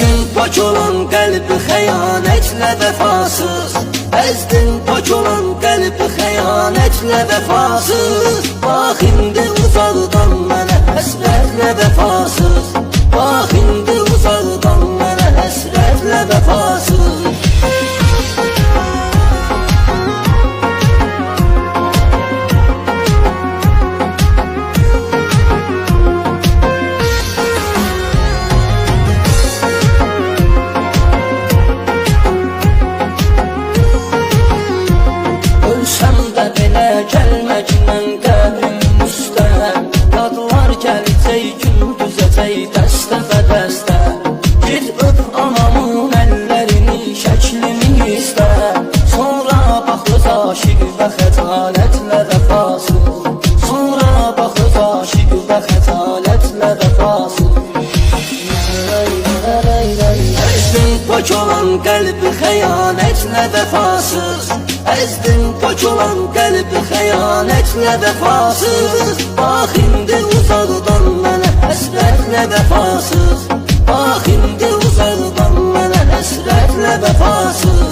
Əzdin pak olan qəlbi xəyanətlə vəfasız. Əzdin pak olan qəlbi xəyanətlə vəfasız. Bax indi uzaqdan mənə həsrətlə vəfasız. Bax indi uzaqdan mənə həsrətlə vəfasız. Ölsəm də belə gəlməklə qəbrim üstə. Yadlar gələcək, gündüzəcək dəstə-bədəstə. Git öp anamın əllərini, şəklini istə. Sonra baxız aşiq və xəcalətlə vəfasız. Sonra baxız aşiq və xəcalətlə vəfasız. Əzdin pak olan qəlbi xəyanətlə vəfasız. Əzdin pak olan qəlbi xəyanətlə vəfasız. Bax indi uzaqdan mənə həsrətlə vəfasız. Bax indi uzaqdan mənə həsrətlə vəfasız.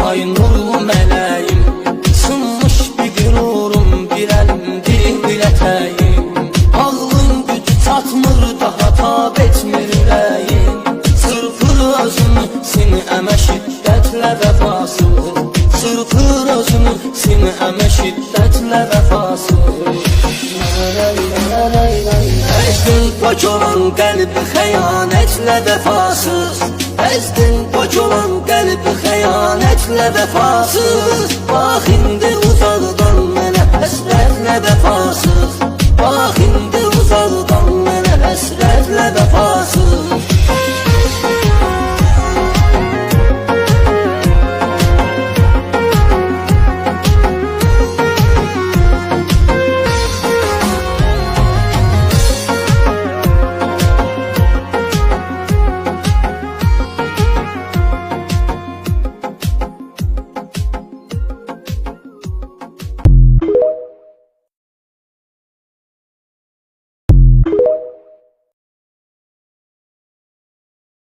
Ay nurlu mələyim, sınmış bir qürurum, bir əlimdir bir ətəyim. Ağlın gücü çatmır, daha tab etmir ürəyim. Sırpır özümü sinəmə şiddətlə vəfasız. Sırpır özümü sinəmə şiddətlə vəfasız. Əzdin pak olan qəlbi xəyanətlə vəfasız. Əzdin pak olan qəlbi xəyanətlə vəfasız. Bax indi